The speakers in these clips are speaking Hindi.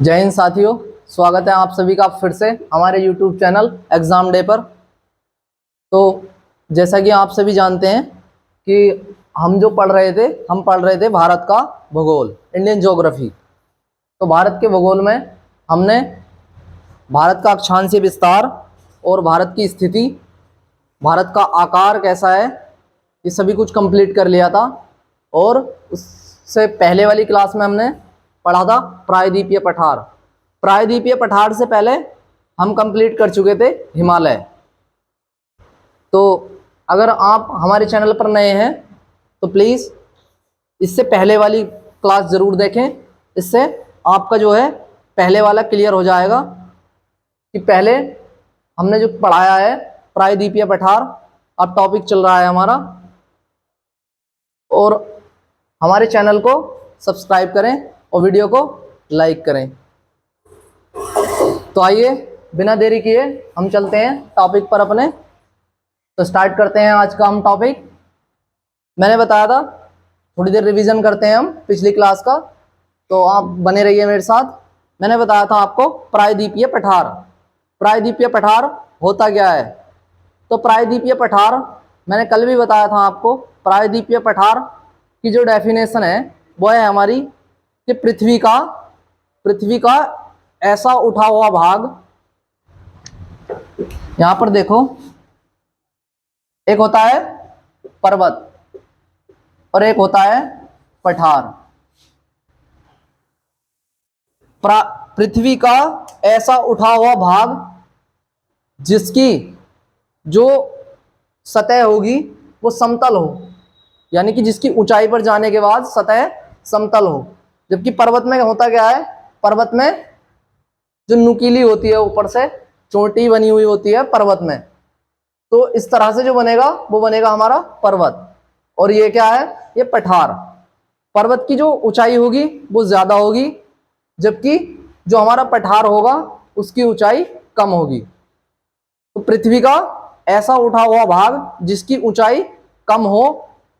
जय हिंद साथियों, स्वागत है आप सभी का फिर से हमारे YouTube चैनल एग्ज़ाम डे पर। तो जैसा कि आप सभी जानते हैं कि हम पढ़ रहे थे भारत का भूगोल, इंडियन ज्योग्राफी। तो भारत के भूगोल में हमने भारत का अक्षांशीय विस्तार और भारत की स्थिति, भारत का आकार कैसा है, ये सभी कुछ कंप्लीट कर लिया था। और उससे पहले वाली क्लास में हमने पढ़ा था प्रायद्वीपीय पठार। प्रायद्वीपीय पठार से पहले हम कंप्लीट कर चुके थे हिमालय। तो अगर आप हमारे चैनल पर नए हैं तो प्लीज़ इससे पहले वाली क्लास ज़रूर देखें। इससे आपका पहले वाला क्लियर हो जाएगा कि पहले हमने जो पढ़ाया है प्रायद्वीपीय पठार, अब टॉपिक चल रहा है हमारा। और हमारे चैनल को सब्सक्राइब करें और वीडियो को लाइक करें। तो आइए बिना देरी किए हम चलते हैं टॉपिक पर अपने। तो स्टार्ट करते हैं आज का हम टॉपिक। मैंने बताया था थोड़ी देर रिवीजन करते हैं हम पिछली क्लास का, तो आप बने रहिए मेरे साथ। मैंने बताया था आपको प्रायद्वीपीय पठार। प्रायद्वीपीय पठार होता क्या है? तो प्रायद्वीपीय पठार मैंने कल भी बताया था आपको। प्रायद्वीपीय पठार की जो डेफिनेशन है वो है हमारी कि पृथ्वी का ऐसा उठा हुआ भाग, यहां पर देखो, एक होता है पर्वत और एक होता है पठार। पृथ्वी का ऐसा उठा हुआ भाग जिसकी जो सतह होगी वो समतल हो, यानी कि जिसकी ऊंचाई पर जाने के बाद सतह समतल हो। जबकि पर्वत में होता क्या है, पर्वत में जो नुकीली होती है, ऊपर से चोटी बनी हुई होती है पर्वत में, तो इस तरह से जो बनेगा वो बनेगा हमारा पर्वत। और ये क्या है, ये पठार। पर्वत की जो ऊंचाई होगी वो ज्यादा होगी, जबकि जो हमारा पठार होगा उसकी ऊंचाई कम होगी। तो पृथ्वी का ऐसा उठा हुआ भाग जिसकी ऊंचाई कम हो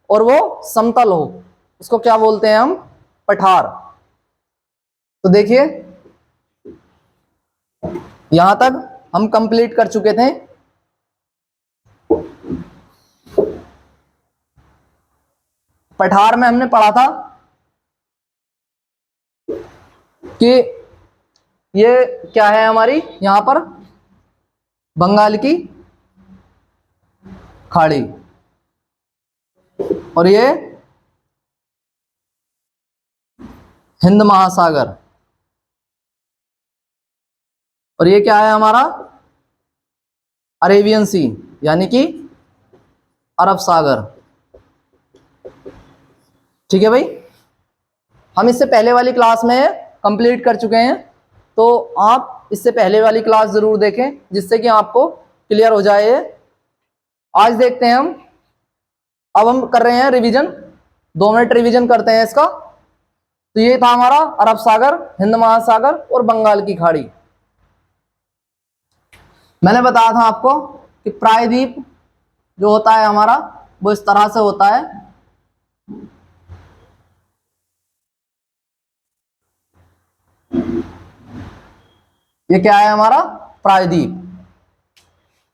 और वो समतल हो, उसको क्या बोलते हैं हम? पठार। तो देखिए यहां तक हम कंप्लीट कर चुके थे। पठार में हमने पढ़ा था कि ये क्या है हमारी, यहां पर बंगाल की खाड़ी और ये हिंद महासागर, और ये क्या है हमारा? अरेबियन सी, यानी कि अरब सागर। ठीक है भाई, हम इससे पहले वाली क्लास में कंप्लीट कर चुके हैं, तो आप इससे पहले वाली क्लास जरूर देखें जिससे कि आपको क्लियर हो जाए। आज देखते हैं हम, अब हम कर रहे हैं रिवीजन, 2 मिनट रिवीजन करते हैं इसका। तो ये था हमारा अरब सागर, हिंद महासागर और बंगाल की खाड़ी। मैंने बताया था आपको कि प्रायद्वीप जो होता है हमारा वो इस तरह से होता है। ये क्या है हमारा? प्रायद्वीप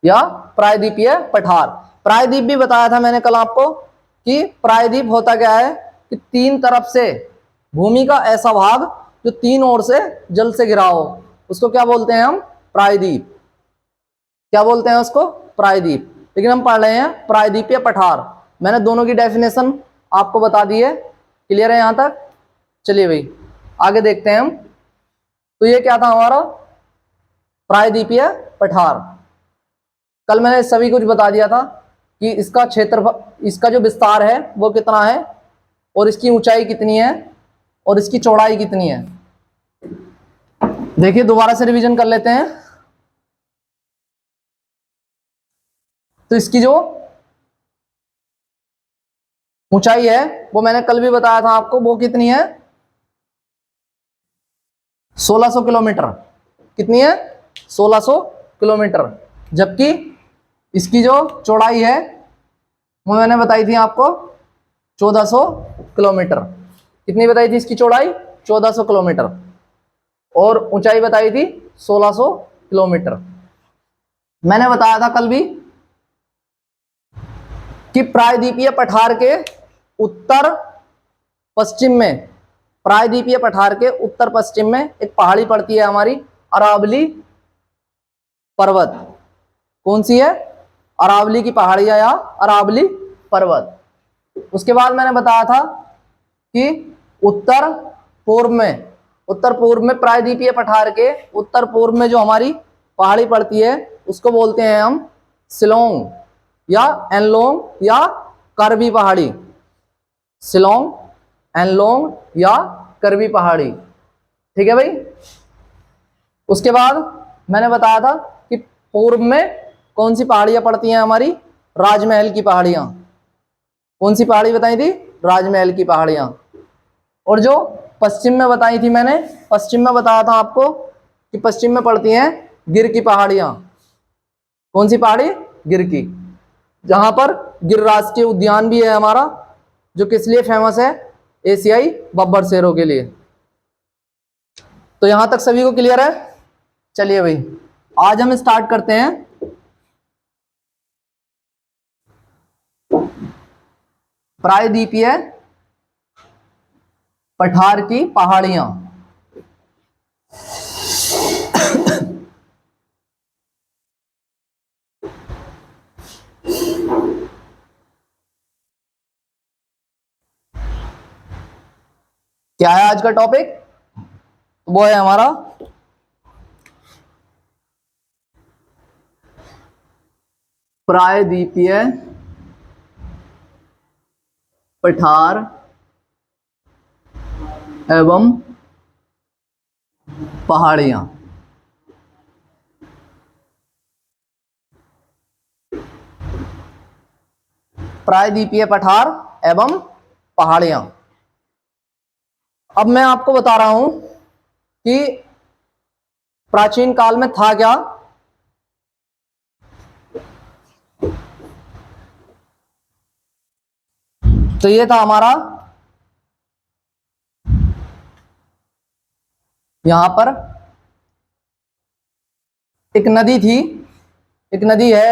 या प्रायद्वीपीय पठार। प्रायद्वीप भी बताया था मैंने कल आपको कि प्रायद्वीप होता क्या है कि 3 तरफ से भूमि का ऐसा भाग जो 3 ओर से जल से घिरा हो, उसको क्या बोलते हैं हम? प्रायद्वीप। क्या बोलते हैं उसको? प्रायद्वीप। लेकिन हम पढ़ रहे हैं प्रायद्वीपीय पठार। मैंने दोनों की डेफिनेशन आपको बता दी है। क्लियर है यहां तक? चलिए भाई आगे देखते हैं हम। तो ये क्या था हमारा? प्रायद्वीपीय पठार। कल मैंने सभी कुछ बता दिया था कि इसका क्षेत्रफल, इसका जो विस्तार है वो कितना है, और इसकी ऊंचाई कितनी है, और इसकी चौड़ाई कितनी है। देखिए दोबारा से रिवीजन कर लेते हैं। तो इसकी जो ऊंचाई है वो मैंने कल भी बताया था आपको, वो कितनी है? 1600 किलोमीटर। कितनी है? 1600 किलोमीटर। जबकि इसकी जो चौड़ाई है वो मैंने बताई थी आपको 1400 किलोमीटर। कितनी बताई थी इसकी चौड़ाई? 1400 किलोमीटर। और ऊंचाई बताई थी 1600 किलोमीटर। मैंने बताया था कल भी कि प्रायद्वीपीय पठार के उत्तर पश्चिम में, प्रायद्वीपीय पठार के उत्तर पश्चिम में एक पहाड़ी पड़ती है हमारी, अरावली पर्वत। कौन सी है? अरावली की पहाड़ियां या अरावली पर्वत। उसके बाद मैंने बताया था कि उत्तर पूर्व में प्रायद्वीपीय पठार के उत्तर पूर्व में जो हमारी पहाड़ी पड़ती है उसको बोलते हैं हम शिलोंग या एनलोंग या करबी पहाड़ी। शिलोंग, एनलोंग या करबी पहाड़ी। ठीक है भाई। उसके बाद मैंने बताया था कि पूर्व में कौन सी पहाड़ियां पड़ती हैं हमारी? राजमहल की पहाड़ियां। कौन सी पहाड़ी बताई थी? राजमहल की पहाड़ियां। और जो पश्चिम में बताई थी मैंने, पश्चिम में बताया था आपको कि पश्चिम में पड़ती हैं गिर की पहाड़ियां। कौन सी पहाड़ी? गिर की, जहां पर गिर राष्ट्रीय उद्यान भी है हमारा, जो किस लिए फेमस है? एशियाई बब्बर शेरों के लिए। तो यहां तक सभी को क्लियर है? चलिए भाई, आज हम स्टार्ट करते हैं प्रायद्वीपीय पठार की पहाड़ियां। क्या है आज का टॉपिक? वो है हमारा प्रायद्वीपीय पठार एवं पहाड़ियां। प्रायद्वीपीय पठार एवं पहाड़ियां। अब मैं आपको बता रहा हूं कि प्राचीन काल में था क्या। तो ये था हमारा, यहां पर एक नदी थी, एक नदी है,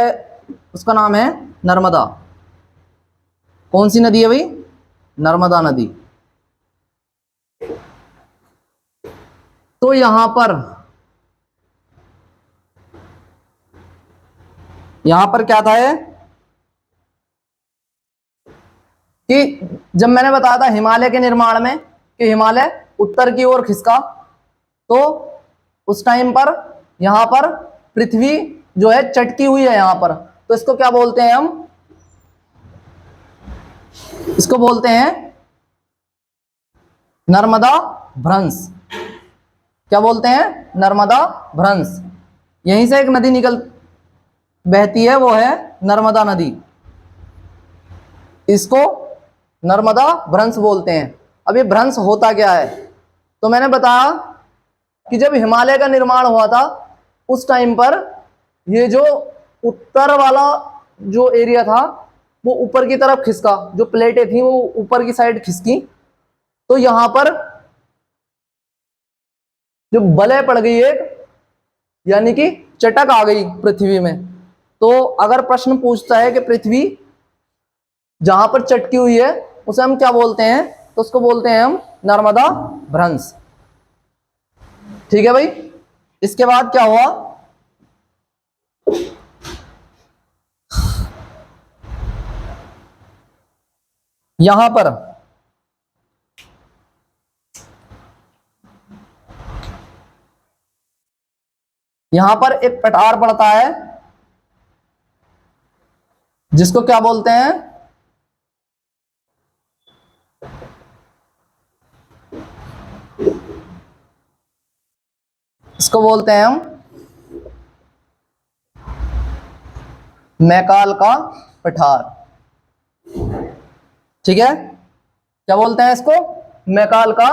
उसका नाम है नर्मदा। कौन सी नदी है भाई? नर्मदा नदी। तो यहां पर क्या था है कि जब मैंने बताया था हिमालय के निर्माण में कि हिमालय उत्तर की ओर खिसका, तो उस टाइम पर यहां पर पृथ्वी जो है चटकी हुई है यहां पर। तो इसको क्या बोलते हैं हम? इसको बोलते हैं नर्मदा भ्रंश। क्या बोलते हैं? नर्मदा भ्रंश। यहीं से एक नदी बहती है, वो है नर्मदा नदी। इसको नर्मदा भ्रंश बोलते हैं। अब ये भ्रंश होता क्या है? तो मैंने बताया कि जब हिमालय का निर्माण हुआ था उस टाइम पर ये जो उत्तर वाला जो एरिया था वो ऊपर की तरफ खिसका, जो प्लेटें थी वो ऊपर की साइड खिसकी। तो यहां पर जो बलय पड़ गई एक, यानी कि चटक आ गई पृथ्वी में। तो अगर प्रश्न पूछता है कि पृथ्वी जहां पर चटकी हुई है उसे हम क्या बोलते हैं, तो उसको बोलते हैं हम नर्मदा भ्रंश। ठीक है भाई। इसके बाद क्या हुआ? यहां पर एक पठार पड़ता है जिसको क्या बोलते हैं? इसको बोलते हैं हम मैकाल का पठार। ठीक है, क्या बोलते हैं इसको? मैकाल का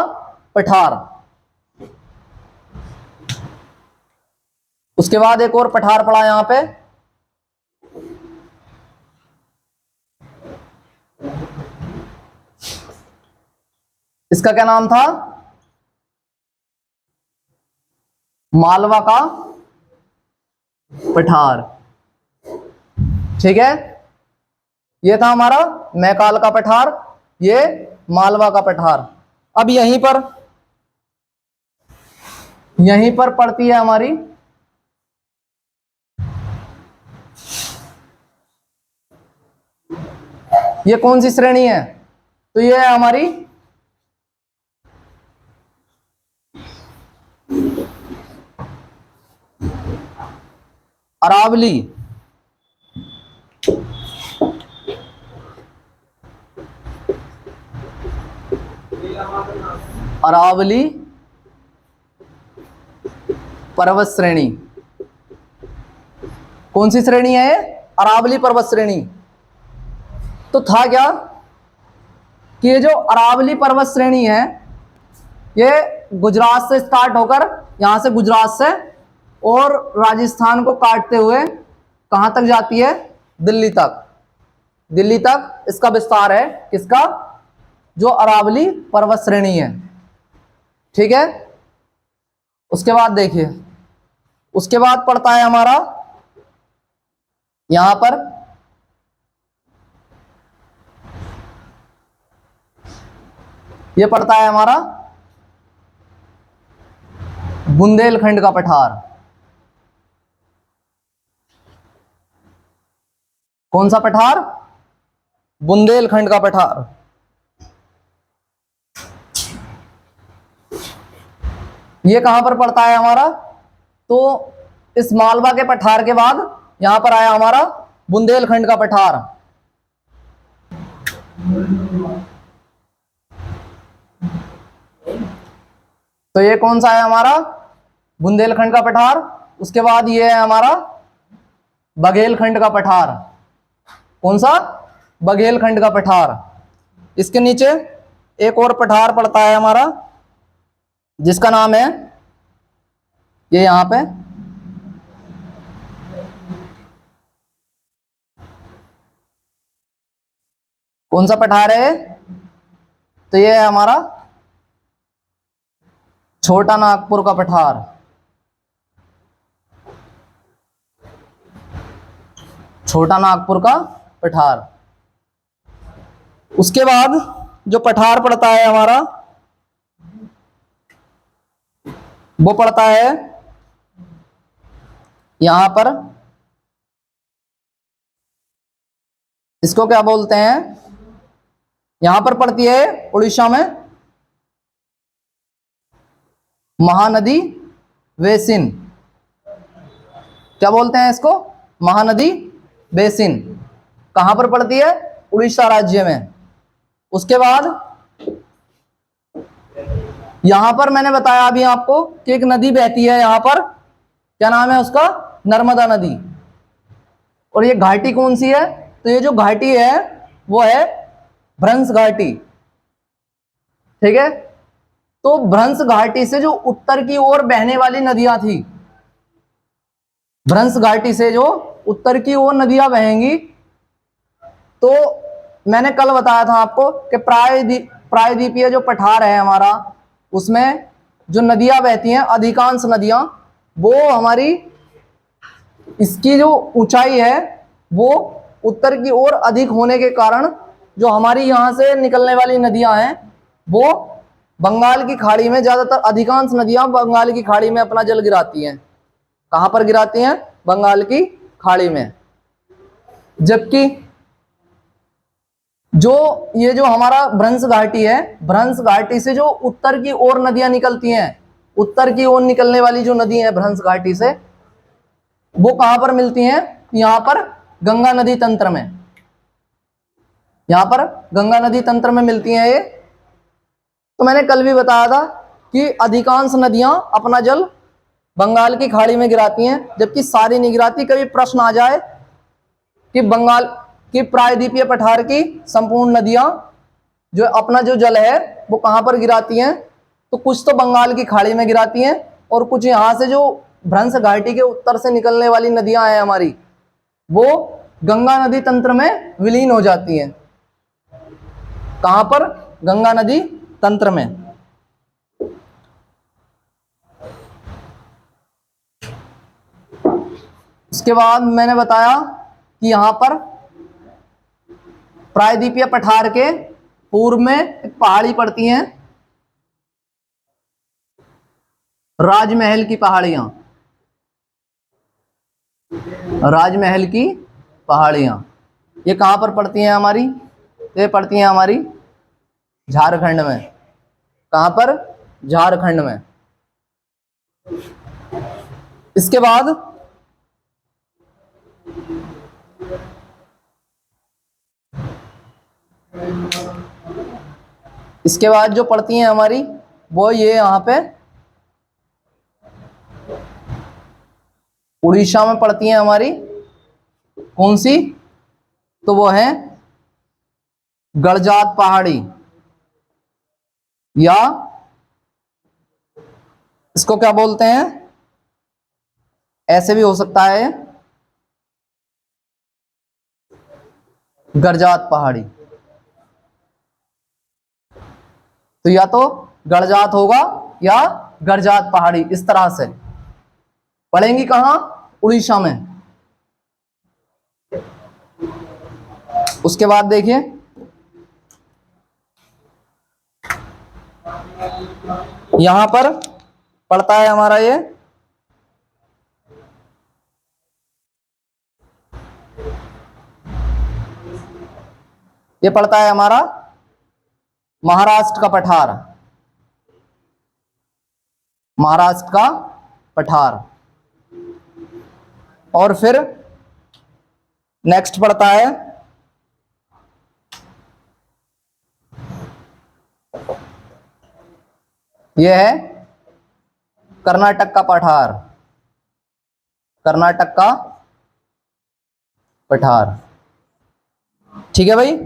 पठार। उसके बाद एक और पठार पड़ा यहां पे, इसका क्या नाम था? मालवा का पठार। ठीक है, ये था हमारा मैकाल का पठार, ये मालवा का पठार। अब यहीं पर पड़ती है हमारी ये कौन सी श्रेणी है? तो ये है हमारी अरावली। अरावली पर्वत श्रेणी। कौन सी श्रेणी है? अरावली पर्वत श्रेणी। तो था क्या कि ये जो अरावली पर्वत श्रेणी है, ये गुजरात से स्टार्ट होकर, यहां से गुजरात से और राजस्थान को काटते हुए कहां तक जाती है? दिल्ली तक। दिल्ली तक इसका विस्तार है। किसका? जो अरावली पर्वत श्रेणी है। ठीक है, उसके बाद देखिए, उसके बाद पड़ता है हमारा यहां पर ये पड़ता है हमारा बुंदेलखंड का पठार। कौन सा पठार? बुंदेलखंड का पठार। ये कहां पर पड़ता है हमारा? तो इस मालवा के पठार के बाद यहां पर आया हमारा बुंदेलखंड का पठार। तो ये कौन सा है हमारा? बुंदेलखंड का पठार। उसके बाद ये है हमारा बघेलखंड का पठार। कौन सा? बघेलखंड का पठार। इसके नीचे एक और पठार पड़ता है हमारा, जिसका नाम है ये यहां पे कौन सा पठार है? तो ये है हमारा छोटा नागपुर का पठार। छोटा नागपुर का पठार। उसके बाद जो पठार पड़ता है हमारा, वो पड़ता है यहां पर, इसको क्या बोलते हैं? यहां पर पड़ती है उड़ीसा में महानदी बेसिन। क्या बोलते हैं इसको? महानदी बेसिन। कहां पर पड़ती है? उड़ीसा राज्य में। उसके बाद यहां पर मैंने बताया अभी आपको कि एक नदी बहती है यहां पर, क्या नाम है उसका? नर्मदा नदी। और ये घाटी कौन सी है? तो ये जो घाटी है वो है भ्रंश घाटी। ठीक है, तो भ्रंश घाटी से जो उत्तर की ओर बहने वाली नदियां थी, भ्रंश घाटी से जो उत्तर की ओर नदियां बहेंगी, तो मैंने कल बताया था आपको कि प्रायद्वीपीय जो पठार है हमारा, उसमें जो नदियां बहती हैं, अधिकांश नदियां, वो हमारी इसकी जो ऊंचाई है वो उत्तर की ओर अधिक होने के कारण जो हमारी यहां से निकलने वाली नदियां हैं वो बंगाल की खाड़ी में, ज्यादातर अधिकांश नदियां बंगाल की खाड़ी में अपना जल गिराती हैं। कहां पर गिराती हैं? बंगाल की खाड़ी में। जबकि जो ये जो हमारा भ्रंश घाटी है, भ्रंश घाटी से जो उत्तर की ओर नदियां निकलती हैं, उत्तर की ओर निकलने वाली जो नदी है भ्रंश घाटी से, वो कहां पर मिलती हैं? यहां पर गंगा नदी तंत्र में। यहां पर गंगा नदी तंत्र में मिलती हैं ये। तो मैंने कल भी बताया था कि अधिकांश नदियां अपना जल बंगाल की खाड़ी में गिराती हैं, जबकि सारी नहीं गिराती। कभी प्रश्न आ जाए कि बंगाल की प्रायद्वीपीय पठार की संपूर्ण नदियां जो अपना जो जल है वो कहां पर गिराती हैं? तो कुछ तो बंगाल की खाड़ी में गिराती हैं और कुछ यहां से जो भ्रंश घाटी के उत्तर से निकलने वाली नदियां हैं हमारी, वो गंगा नदी तंत्र में विलीन हो जाती हैं। कहां पर? गंगा नदी तंत्र में। उसके बाद मैंने बताया कि यहाँ पर प्रायद्वीपीय पठार के पूर्व में एक पहाड़ी पड़ती हैं, राजमहल की पहाड़ियां। राजमहल की पहाड़ियां ये कहाँ पर पड़ती हैं हमारी? ये पड़ती हैं हमारी झारखंड में। कहाँ पर? झारखंड में। इसके बाद जो पड़ती हैं हमारी वो ये यहाँ पे उड़ीसा में पड़ती हैं हमारी। कौन सी? तो वो है गड़जात पहाड़ी, या इसको क्या बोलते हैं, ऐसे भी हो सकता है गड़जात पहाड़ी। तो या तो गड़जात होगा या गड़जात पहाड़ी, इस तरह से पड़ेंगी। कहां? उड़ीसा में। उसके बाद देखिए यहां पर पड़ता है हमारा ये पड़ता है हमारा महाराष्ट्र का पठार। महाराष्ट्र का पठार। और फिर नेक्स्ट पड़ता है यह है कर्नाटक का पठार। कर्नाटक का पठार। ठीक है भाई,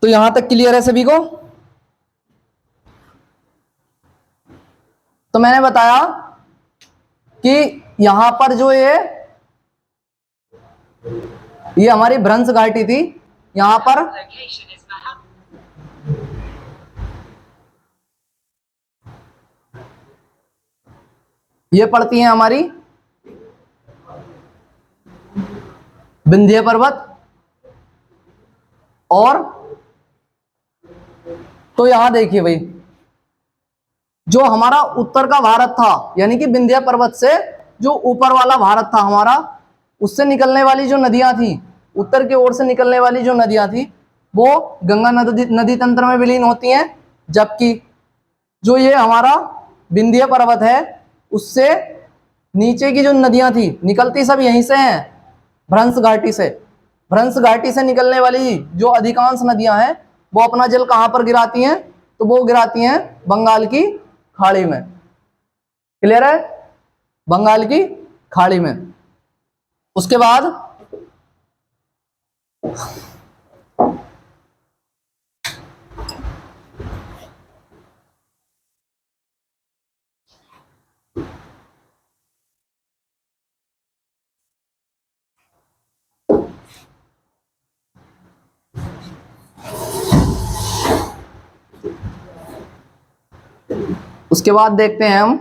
तो यहां तक क्लियर है सभी को? तो मैंने बताया कि यहां पर जो ये हमारी भ्रंश घाटी थी, यहां पर ये पड़ती है हमारी विंध्य पर्वत। और तो यहां देखिए भाई, जो हमारा उत्तर का भारत था, यानी कि विंध्य पर्वत से जो ऊपर वाला भारत था हमारा, उससे निकलने वाली जो नदियां थी, उत्तर की ओर से निकलने वाली जो नदियां थी, वो गंगा नदी तंत्र में विलीन होती हैं। जबकि जो ये हमारा विंध्य पर्वत है, उससे नीचे की जो नदियां थी, निकलती सब यहीं से हैं, भ्रंश घाटी से। भ्रंश घाटी से निकलने वाली जो अधिकांश नदियां हैं, वो अपना जल कहां पर गिराती हैं? तो वो गिराती हैं बंगाल की खाड़ी में। क्लियर है? बंगाल की खाड़ी में। उसके बाद देखते हैं हम,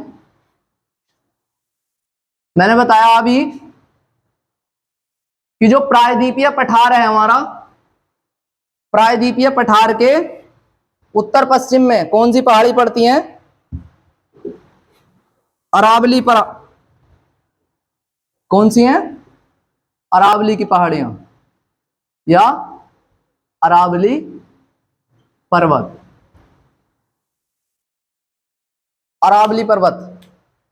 मैंने बताया अभी कि जो प्रायद्वीपीय पठार है हमारा, प्रायद्वीपीय पठार के उत्तर पश्चिम में कौन सी पहाड़ी पड़ती है? अरावली पर। कौन सी हैं? अरावली की पहाड़ियां या अरावली पर्वत। अरावली पर्वत,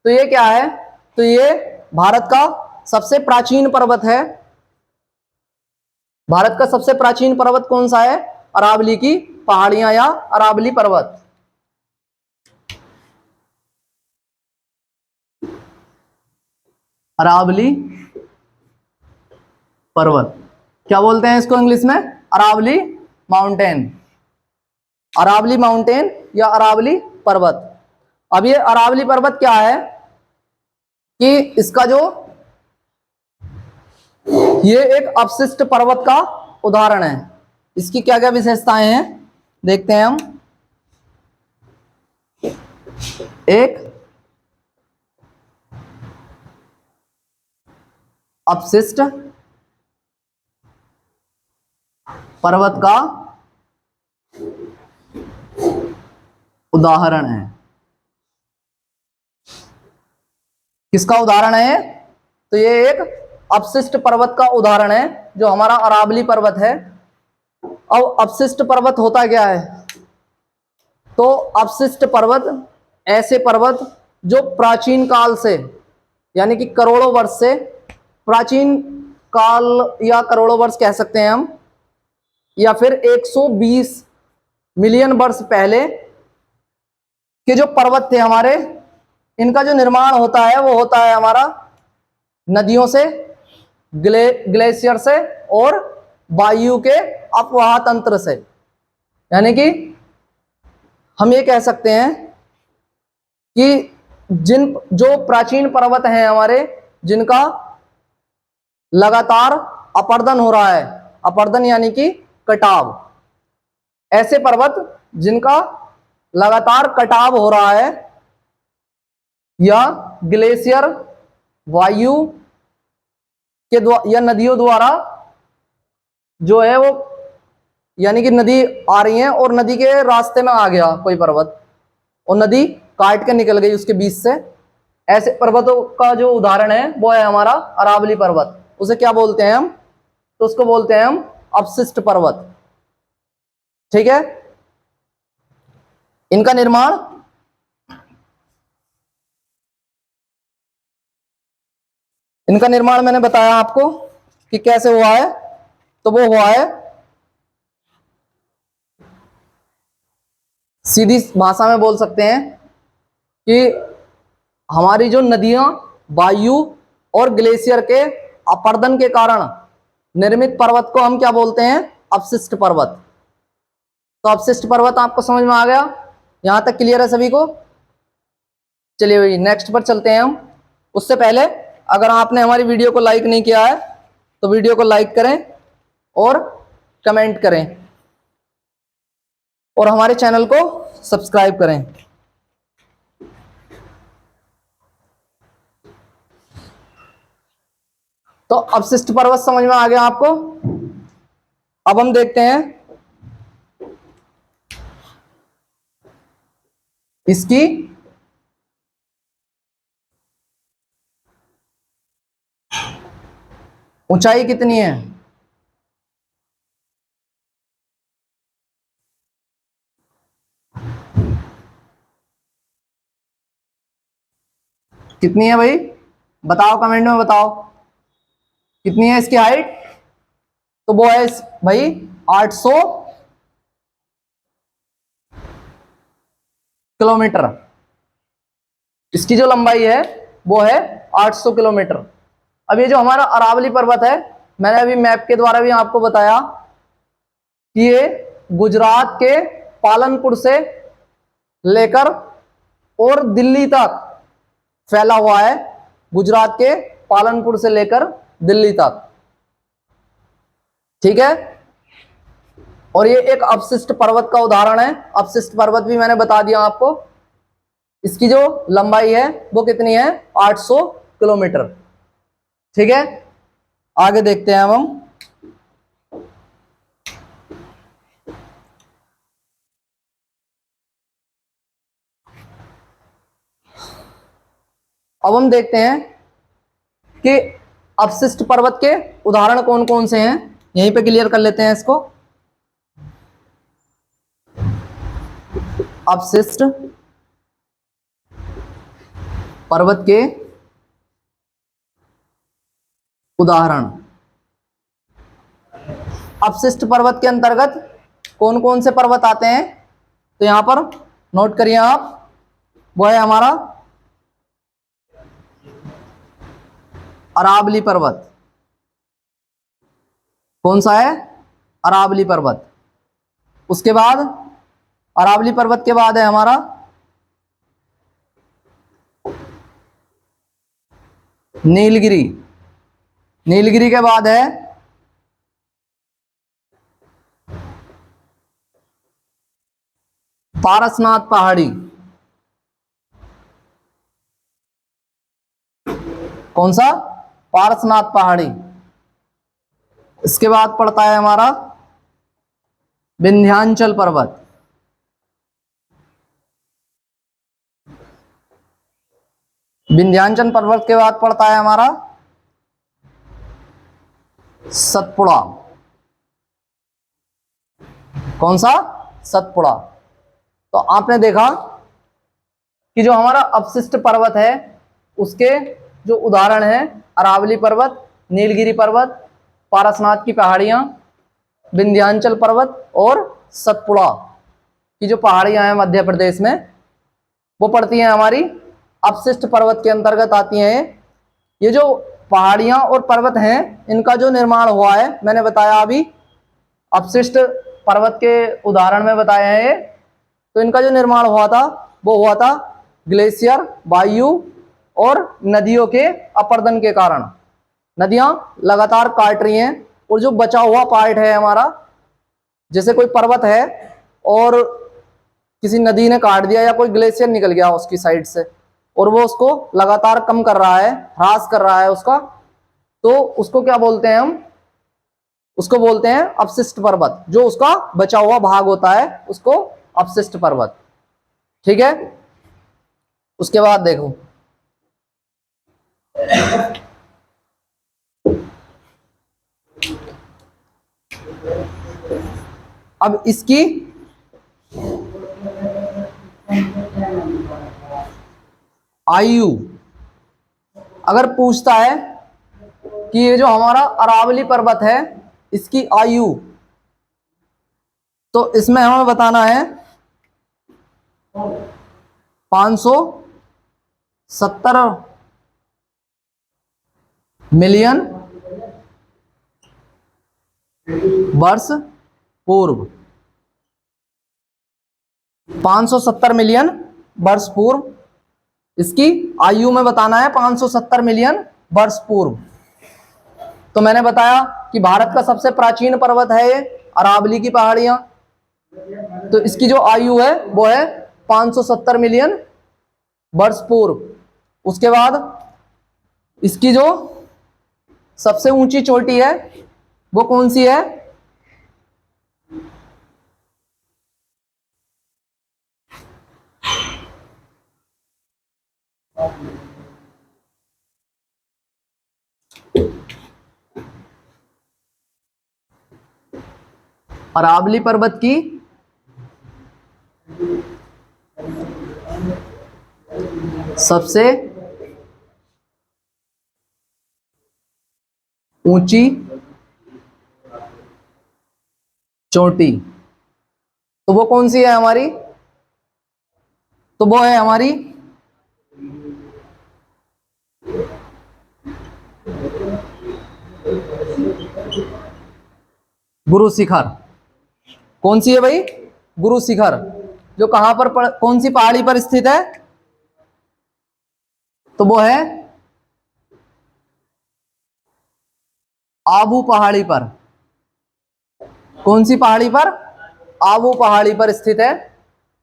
तो ये क्या है? तो ये भारत का सबसे प्राचीन पर्वत है। भारत का सबसे प्राचीन पर्वत कौन सा है? अरावली की पहाड़ियां या अरावली पर्वत। अरावली पर्वत, क्या बोलते हैं इसको इंग्लिश में? अरावली माउंटेन। अरावली माउंटेन या अरावली पर्वत। अब ये अरावली पर्वत क्या है कि इसका जो ये एक अवशिष्ट पर्वत का उदाहरण है। इसकी क्या क्या विशेषताएं हैं देखते हैं हम। एक अपशिष्ट पर्वत का उदाहरण है। किसका उदाहरण है? तो ये एक अपशिष्ट पर्वत का उदाहरण है, जो हमारा अरावली पर्वत है। अब अपशिष्ट पर्वत होता क्या है? तो अपशिष्ट पर्वत ऐसे पर्वत जो प्राचीन काल से, यानी कि करोड़ों वर्ष से, प्राचीन काल या करोड़ों वर्ष कह सकते हैं हम, या फिर 120 मिलियन वर्ष पहले के जो पर्वत थे हमारे, इनका जो निर्माण होता है वो होता है हमारा नदियों से, ग्लेशियर से और वायु के अपवाह तंत्र से। यानी कि हम ये कह सकते हैं कि जो प्राचीन पर्वत हैं हमारे, जिनका लगातार अपरदन हो रहा है, अपरदन यानी कि कटाव, ऐसे पर्वत जिनका लगातार कटाव हो रहा है, या ग्लेशियर, वायु के द्वारा या नदियों द्वारा जो है वो, यानी कि नदी आ रही है और नदी के रास्ते में आ गया कोई पर्वत और नदी काट के निकल गई उसके बीच से, ऐसे पर्वतों का जो उदाहरण है वो है हमारा अरावली पर्वत। उसे क्या बोलते हैं हम? तो उसको बोलते हैं हम अपशिष्ट पर्वत। ठीक है। इनका निर्माण मैंने बताया आपको कि कैसे हुआ है। तो वो हुआ है, सीधी भाषा में बोल सकते हैं कि हमारी जो नदियां वायु और ग्लेशियर के अपरदन के कारण निर्मित पर्वत को हम क्या बोलते हैं? अपशिष्ट पर्वत। तो अपशिष्ट पर्वत आपको समझ में आ गया? यहां तक क्लियर है सभी को? चलिए भाई नेक्स्ट पर चलते हैं हम। उससे पहले अगर आपने हमारी वीडियो को लाइक नहीं किया है तो वीडियो को लाइक करें और कमेंट करें और हमारे चैनल को सब्सक्राइब करें। तो अपशिष्ट पर्वत समझ में आ गया आपको? अब हम देखते हैं इसकी ऊंचाई कितनी है। कितनी है भाई? बताओ, कमेंट में बताओ कितनी है इसकी हाइट। तो वो है भाई 800 किलोमीटर। इसकी जो लंबाई है वो है 800 किलोमीटर। अब ये जो हमारा अरावली पर्वत है, मैंने अभी मैप के द्वारा भी आपको बताया कि ये गुजरात के पालनपुर से लेकर और दिल्ली तक फैला हुआ है। गुजरात के पालनपुर से लेकर दिल्ली तक। ठीक है। और ये एक अपशिष्ट पर्वत का उदाहरण है। अपशिष्ट पर्वत भी मैंने बता दिया आपको। इसकी जो लंबाई है वो कितनी है? 800 किलोमीटर। ठीक है। आगे देखते हैं हम। अब हम देखते हैं कि अपशिष्ट पर्वत के उदाहरण कौन कौन से हैं। यहीं पे क्लियर कर लेते हैं इसको। अपशिष्ट पर्वत के उदाहरण। अपशिष्ट पर्वत के अंतर्गत कौन कौन से पर्वत आते हैं? तो यहां पर नोट करिए आप। वो है हमारा अरावली पर्वत। कौन सा है? अरावली पर्वत। उसके बाद अरावली पर्वत के बाद है हमारा नीलगिरी। नीलगिरी के बाद है पारसनाथ पहाड़ी। कौन सा? पारसनाथ पहाड़ी। इसके बाद पड़ता है हमारा विंध्याचल पर्वत। विंध्याचल पर्वत के बाद पड़ता है हमारा सतपुड़ा। कौन सा? सतपुड़ा। तो आपने देखा कि जो हमारा अपशिष्ट पर्वत है उसके जो उदाहरण हैं अरावली पर्वत, नीलगिरी पर्वत, पारसनाथ की पहाड़ियां, विंध्याचल पर्वत और सतपुड़ा की जो पहाड़ियां हैं मध्य प्रदेश में, वो पड़ती हैं हमारी अपशिष्ट पर्वत के अंतर्गत आती हैं। ये जो पहाड़ियां और पर्वत हैं इनका जो निर्माण हुआ है मैंने बताया अभी, अपशिष्ट पर्वत के उदाहरण में बताए हैं ये। तो इनका जो निर्माण हुआ था वो हुआ था ग्लेशियर, वायु और नदियों के अपरदन के कारण। नदियां लगातार काट रही हैं और जो बचा हुआ पार्ट है हमारा, जैसे कोई पर्वत है और किसी नदी ने काट दिया या कोई ग्लेशियर निकल गया उसकी साइड से और वो उसको लगातार कम कर रहा है, ह्रास कर रहा है उसका, तो उसको क्या बोलते हैं हम? उसको बोलते हैं अपशिष्ट पर्वत। जो उसका बचा हुआ भाग होता है उसको अपशिष्ट पर्वत। ठीक है। उसके बाद देखो, अब इसकी आयु अगर पूछता है कि ये जो हमारा अरावली पर्वत है इसकी आयु, तो इसमें हमें बताना है 570 मिलियन वर्ष पूर्व। 570 मिलियन वर्ष पूर्व इसकी आयु में बताना है, 570 मिलियन वर्ष पूर्व। तो मैंने बताया कि भारत का सबसे प्राचीन पर्वत है ये अरावली की पहाड़ियां। तो इसकी जो आयु है वो है 570 मिलियन वर्ष पूर्व। उसके बाद इसकी जो सबसे ऊंची चोटी है वो कौन सी है? अरावली पर्वत की सबसे ऊंची चोटी तो वो कौन सी है हमारी? तो वो है हमारी गुरु शिखर। कौन सी है भाई? गुरु शिखर। जो कहां पर कौन सी पहाड़ी पर स्थित है? तो वो है आबू पहाड़ी पर। कौन सी पहाड़ी पर? आबू पहाड़ी पर स्थित है।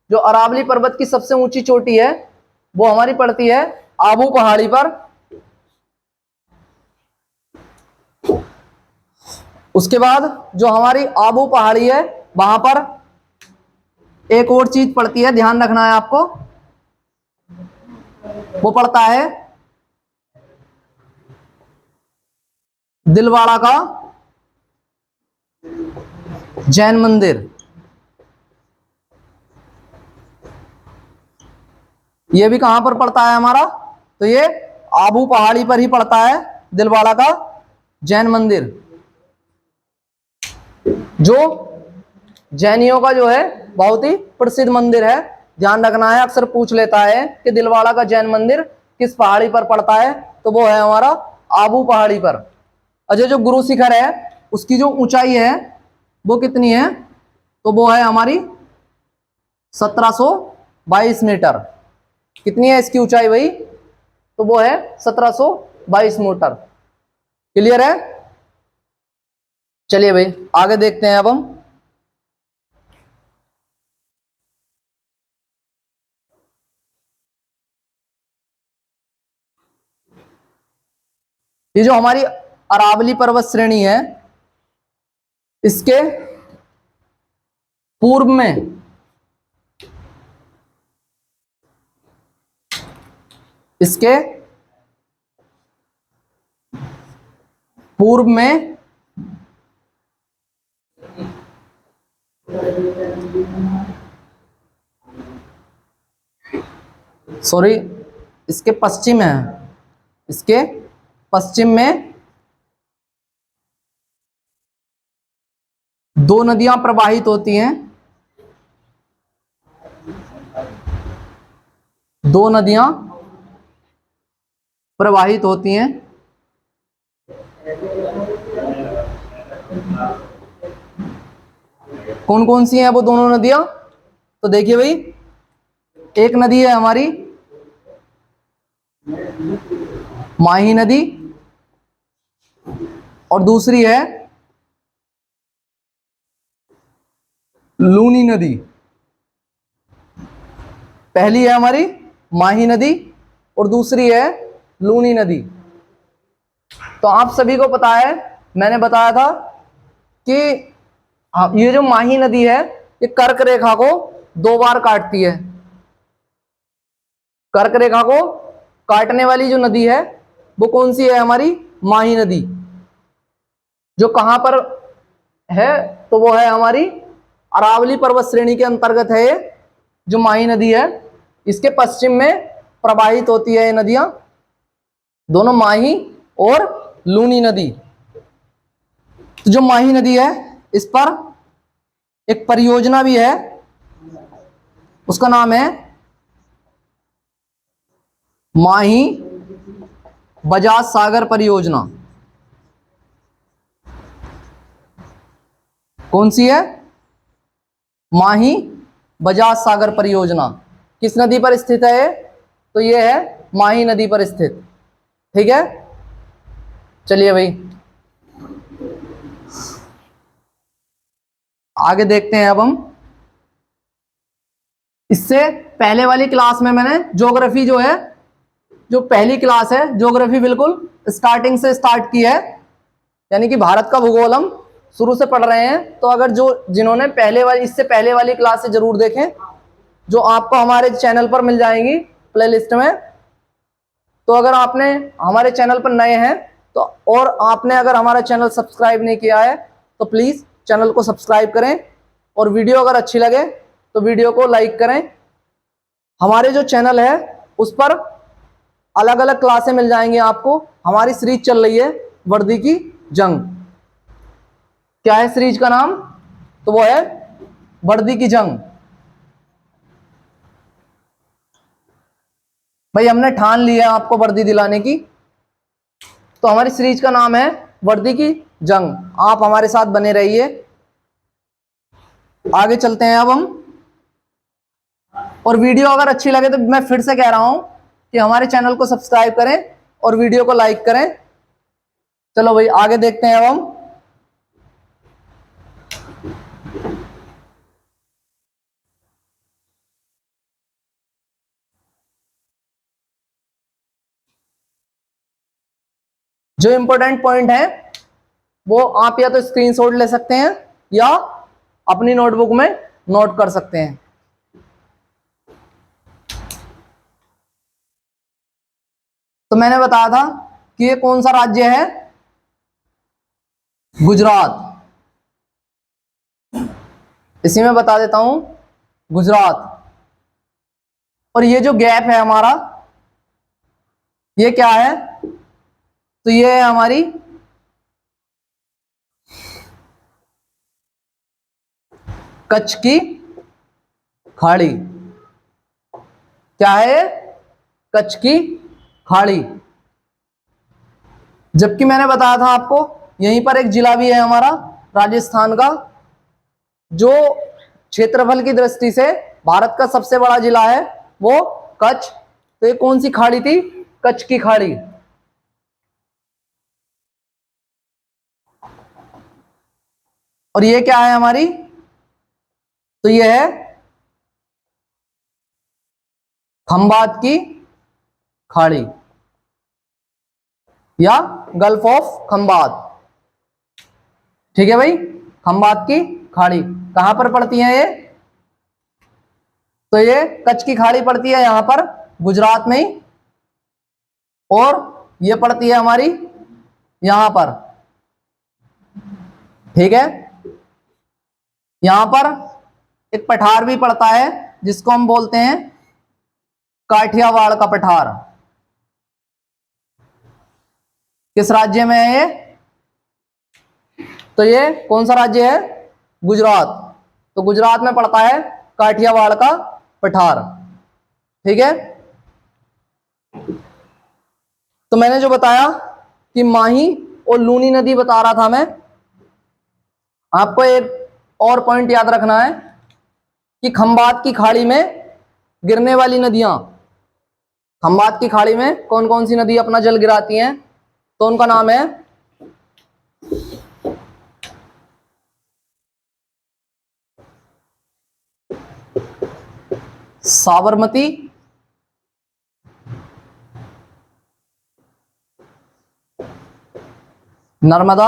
जो अरावली पर्वत की सबसे ऊंची चोटी है वो हमारी पड़ती है आबू पहाड़ी पर। उसके बाद जो हमारी आबू पहाड़ी है वहां पर एक और चीज पड़ती है, ध्यान रखना है आपको। वो पड़ता है दिलवाड़ा का जैन मंदिर। ये भी कहां पर पड़ता है हमारा? तो ये आबू पहाड़ी पर ही पड़ता है दिलवाड़ा का जैन मंदिर, जो जैनियों का जो है बहुत ही प्रसिद्ध मंदिर है। ध्यान रखना है, अक्सर पूछ लेता है कि दिलवाड़ा का जैन मंदिर किस पहाड़ी पर पड़ता है? तो वो है हमारा आबू पहाड़ी पर। अजय जो गुरु शिखर है उसकी जो ऊंचाई है वो कितनी है? तो वो है हमारी 1722 मीटर। कितनी है इसकी ऊंचाई भाई? तो वो है 1722 मीटर। क्लियर है? चलिए भाई आगे देखते हैं अब हम। ये जो हमारी अरावली पर्वत श्रेणी है, इसके पूर्व में इसके पूर्व में सॉरी, इसके पश्चिम है, इसके पश्चिम में दो नदियां प्रवाहित होती हैं, दो नदियां प्रवाहित होती हैं। कौन कौन सी हैं वो दोनों नदियां? तो देखिए भाई, एक नदी है हमारी माही नदी और दूसरी है लूनी नदी। पहली है हमारी माही नदी और दूसरी है लूनी नदी। तो आप सभी को पता है, मैंने बताया था कि ये जो माही नदी है ये कर्क रेखा को दो बार काटती है। कर्क रेखा को काटने वाली जो नदी है वो कौन सी है? हमारी माही नदी। जो कहां पर है? तो वो है हमारी अरावली पर्वत श्रेणी के अंतर्गत है ये जो माही नदी है। इसके पश्चिम में प्रवाहित होती है ये नदियां, दोनों माही और लूनी नदी। तो जो माही नदी है इस पर एक परियोजना भी है, उसका नाम है माही बजाज सागर परियोजना। कौन सी है? माही बजाज सागर परियोजना। किस नदी पर स्थित है ये? तो ये है माही नदी पर स्थित। ठीक है, चलिए भाई आगे देखते हैं। अब हम इससे पहले वाली क्लास में मैंने ज्योग्राफी जो है, जो पहली क्लास है ज्योग्राफी, बिल्कुल स्टार्टिंग से स्टार्ट की है, यानी कि भारत का भूगोल हम शुरू से पढ़ रहे हैं। तो अगर जिन्होंने इससे पहले वाली क्लास से जरूर देखें, जो आपको हमारे चैनल पर मिल जाएंगी प्लेलिस्ट में। तो अगर आपने हमारे चैनल पर नए हैं तो, और आपने अगर हमारा चैनल सब्सक्राइब नहीं किया है तो प्लीज चैनल को सब्सक्राइब करें, और वीडियो अगर अच्छी लगे तो वीडियो को लाइक करें। हमारे जो चैनल है उस पर अलग अलग क्लासें मिल जाएंगी आपको। हमारी सीरीज चल रही है वर्दी की जंग। क्या है सीरीज का नाम? तो वो है वर्दी की जंग। भाई हमने ठान लिया आपको वर्दी दिलाने की, तो हमारी सीरीज का नाम है वर्दी की जंग। आप हमारे साथ बने रहिए, आगे चलते हैं अब हम। और वीडियो अगर अच्छी लगे तो मैं फिर से कह रहा हूं कि हमारे चैनल को सब्सक्राइब करें और वीडियो को लाइक करें। चलो भाई आगे देखते हैं अब हम। जो इंपॉर्टेंट पॉइंट है वो आप या तो स्क्रीनशॉट ले सकते हैं या अपनी नोटबुक में नोट कर सकते हैं। तो मैंने बताया था कि ये कौन सा राज्य है? गुजरात। इसी में बता देता हूं, गुजरात। और ये जो गैप है हमारा, ये क्या है? तो ये है हमारी कच्छ की खाड़ी। क्या है? कच्छ की खाड़ी। जबकि मैंने बताया था आपको यहीं पर एक जिला भी है हमारा राजस्थान का, जो क्षेत्रफल की दृष्टि से भारत का सबसे बड़ा जिला है, वो कच्छ। तो ये कौन सी खाड़ी थी? कच्छ की खाड़ी। और ये क्या है हमारी? तो ये है खंबात की खाड़ी। या गल्फ ऑफ खंबात। ठीक है भाई, खंबात की खाड़ी कहां पर पड़ती है ये? तो ये कच्छ की खाड़ी पड़ती है यहां पर गुजरात में ही, और ये पड़ती है हमारी यहां पर। ठीक है, यहां पर एक पठार भी पड़ता है जिसको हम बोलते हैं काठियावाड़ का पठार। किस राज्य में है ये? तो ये कौन सा राज्य है? गुजरात। तो गुजरात में पड़ता है काठियावाड़ का पठार। ठीक है, तो मैंने जो बताया कि माही और लूनी नदी बता रहा था मैं, आपको एक और पॉइंट याद रखना है कि खंबात की खाड़ी में गिरने वाली नदियां, खंबात की खाड़ी में कौन कौन सी नदी अपना जल गिराती हैं, तो उनका नाम है साबरमती, नर्मदा,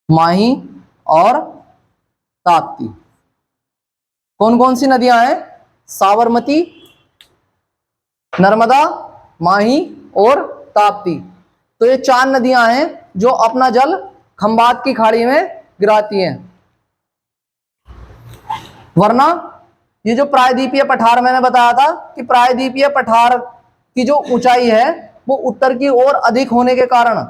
माही और ताप्ती। कौन कौन सी नदियां हैं? साबरमती, नर्मदा, माही और ताप्ती। तो ये 4 नदियां हैं जो अपना जल खंबात की खाड़ी में गिराती हैं। वरना ये जो प्रायद्वीपीय पठार मैंने बताया था कि प्रायद्वीपीय पठार की जो ऊंचाई है वो उत्तर की ओर अधिक होने के कारण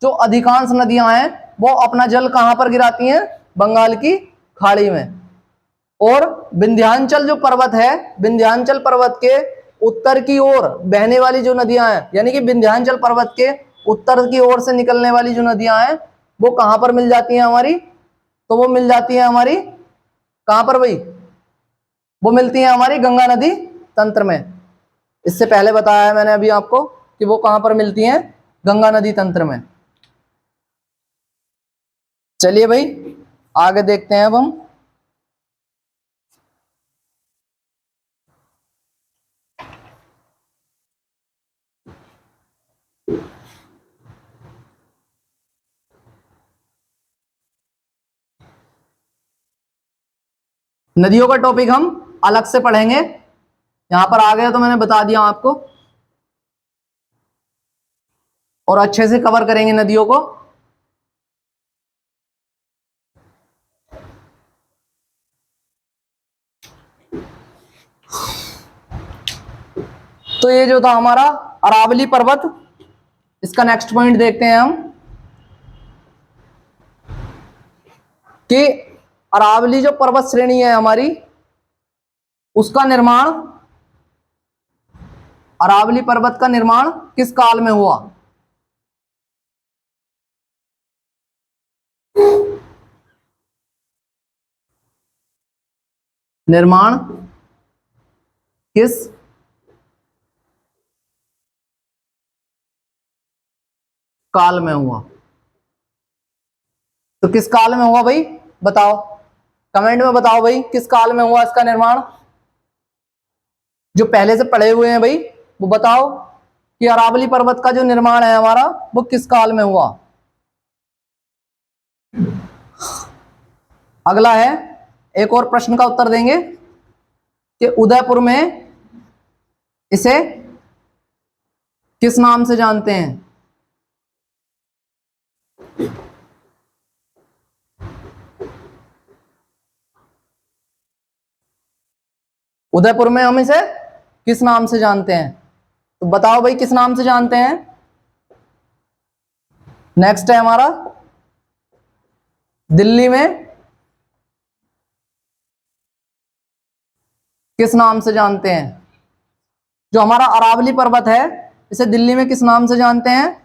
जो अधिकांश नदियां हैं वो अपना जल कहां पर गिराती हैं? बंगाल की खाड़ी में। और विंध्याचल जो पर्वत है, विंध्याचल पर्वत के उत्तर की ओर बहने वाली जो नदियां हैं, यानी कि विंध्याचल पर्वत के उत्तर की ओर से निकलने वाली जो नदियां हैं वो कहां पर मिल जाती हैं हमारी? तो वो मिल जाती है हमारी कहां पर भाई? वो मिलती है हमारी गंगा नदी तंत्र में। इससे पहले बताया है मैंने अभी आपको कि वो कहां पर मिलती हैं? गंगा नदी तंत्र में। चलिए भाई आगे देखते हैं अब हम। नदियों का टॉपिक हम अलग से पढ़ेंगे, यहां पर आ गया तो मैंने बता दिया आपको, और अच्छे से कवर करेंगे नदियों को। तो ये जो था हमारा अरावली पर्वत, इसका नेक्स्ट पॉइंट देखते हैं हम कि अरावली जो पर्वत श्रेणी है हमारी, उसका निर्माण, अरावली पर्वत का निर्माण किस काल में हुआ? निर्माण किस काल में हुआ? तो किस काल में हुआ भाई? बताओ, कमेंट में बताओ भाई, किस काल में हुआ इसका निर्माण? जो पहले से पढ़े हुए हैं भाई वो बताओ कि अरावली पर्वत का जो निर्माण है हमारा वो किस काल में हुआ? अगला है, एक और प्रश्न का उत्तर देंगे कि उदयपुर में इसे किस नाम से जानते हैं? उदयपुर में हम इसे किस नाम से जानते हैं? तो बताओ भाई किस नाम से जानते हैं? नेक्स्ट है हमारा, दिल्ली में किस नाम से जानते हैं? जो हमारा अरावली पर्वत है इसे दिल्ली में किस नाम से जानते हैं?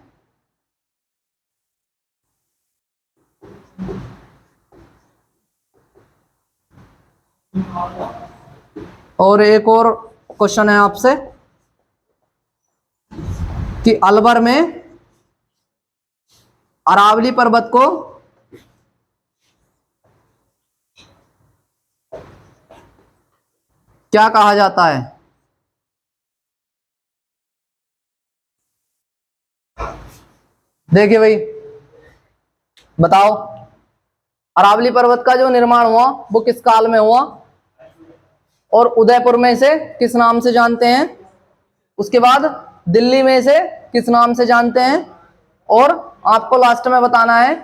और एक और क्वेश्चन है आपसे कि अलवर में अरावली पर्वत को क्या कहा जाता है? देखिए भाई, बताओ, अरावली पर्वत का जो निर्माण हुआ वो किस काल में हुआ, और उदयपुर में से किस नाम से जानते हैं? उसके बाद दिल्ली में से किस नाम से जानते हैं? और आपको लास्ट में बताना है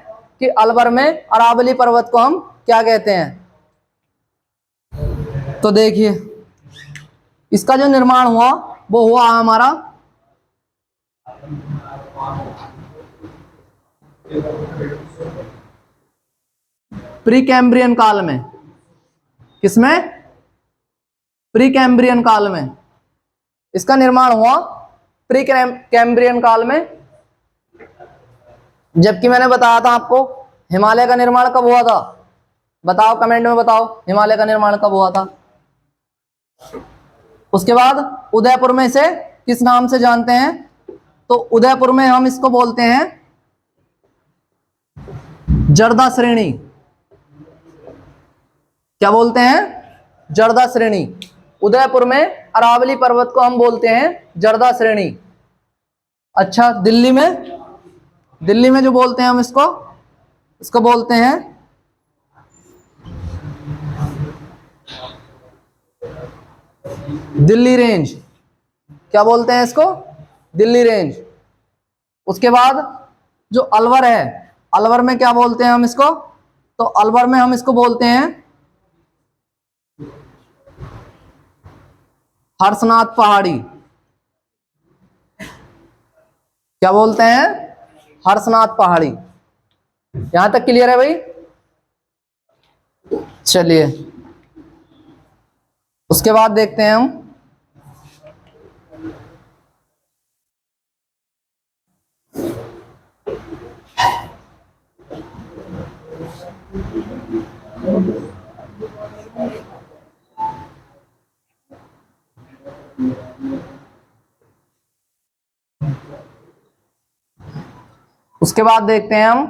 कि अलवर में अरावली पर्वत को हम क्या कहते हैं। तो देखिए, इसका जो निर्माण हुआ वो हुआ हमारा प्री कैम्ब्रियन काल में। किसमें? प्री कैम्ब्रियन काल में इसका निर्माण हुआ, प्री कैम्ब्रियन काल में। जबकि मैंने बताया था आपको हिमालय का निर्माण कब हुआ था। बताओ, कमेंट में बताओ, हिमालय का निर्माण कब हुआ था। उसके बाद उदयपुर में से किस नाम से जानते हैं? तो उदयपुर में हम इसको बोलते हैं जर्दा श्रेणी। क्या बोलते हैं? जर्दा श्रेणी। उदयपुर में अरावली पर्वत को हम बोलते हैं जर्दा श्रेणी। अच्छा, दिल्ली में जो बोलते हैं हम इसको बोलते हैं दिल्ली रेंज। क्या बोलते हैं इसको? दिल्ली रेंज। उसके बाद जो अलवर है, अलवर में क्या बोलते हैं हम इसको? तो अलवर में हम इसको बोलते हैं हर्षनाथ पहाड़ी। क्या बोलते हैं? हर्षनाथ पहाड़ी। यहां तक क्लियर है भाई? चलिए, उसके बाद देखते हैं हम उसके बाद देखते हैं हम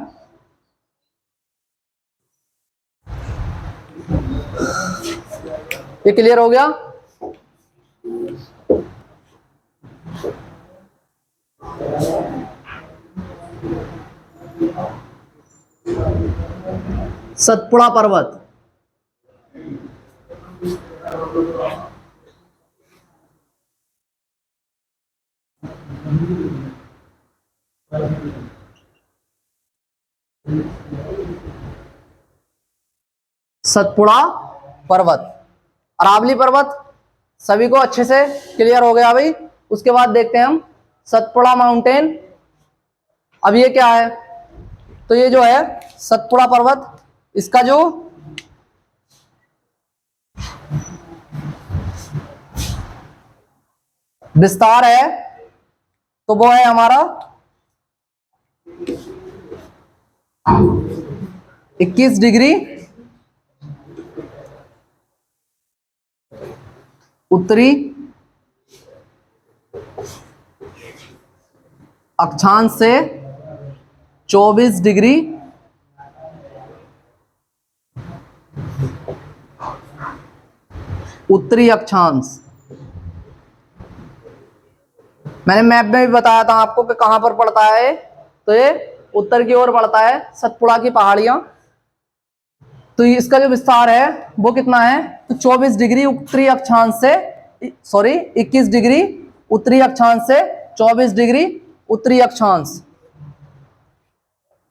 ये क्लियर हो गया? सतपुड़ा पर्वत। सतपुड़ा पर्वत, अरावली पर्वत सभी को अच्छे से क्लियर हो गया भाई। उसके बाद देखते हैं हम सतपुड़ा माउंटेन। अब ये क्या है? तो ये जो है सतपुड़ा पर्वत, इसका जो विस्तार है तो वो है हमारा 21 डिग्री उत्तरी अक्षांश से 24 डिग्री उत्तरी अक्षांश। मैंने मैप में भी बताया था आपको कि कहां पर पड़ता है, तो ये उत्तर की ओर पड़ता है, सतपुड़ा की पहाड़ियां। तो इसका जो विस्तार है वो कितना है? तो 24 डिग्री उत्तरी अक्षांश से, सॉरी 21 डिग्री उत्तरी अक्षांश से 24 डिग्री उत्तरी अक्षांश।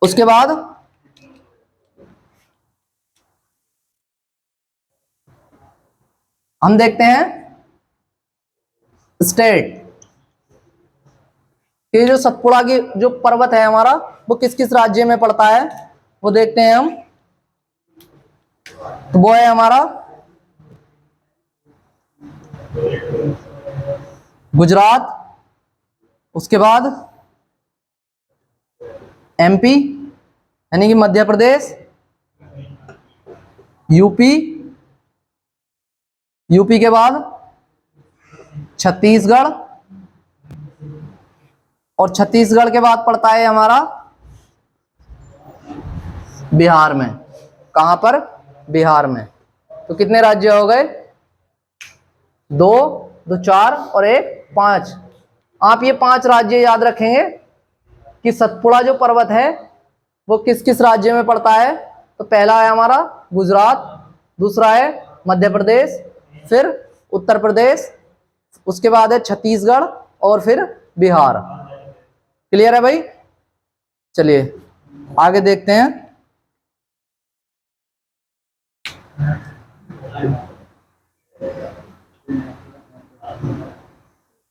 उसके बाद हम देखते हैं स्टेट कि जो सतपुड़ा की जो पर्वत है हमारा वो किस किस राज्य में पड़ता है, वो देखते हैं हम। तो वो है हमारा गुजरात, उसके बाद एमपी यानी कि मध्य प्रदेश, यूपी, यूपी के बाद छत्तीसगढ़, और छत्तीसगढ़ के बाद पड़ता है हमारा बिहार में। कहां पर? बिहार में। तो कितने राज्य हो गए? 2, 2 4 और 1 5। आप ये 5 राज्य याद रखेंगे कि सतपुड़ा जो पर्वत है वो किस किस राज्य में पड़ता है। तो पहला है हमारा गुजरात, दूसरा है मध्य प्रदेश, फिर उत्तर प्रदेश, उसके बाद है छत्तीसगढ़ और फिर बिहार। क्लियर है भाई? चलिए आगे देखते हैं।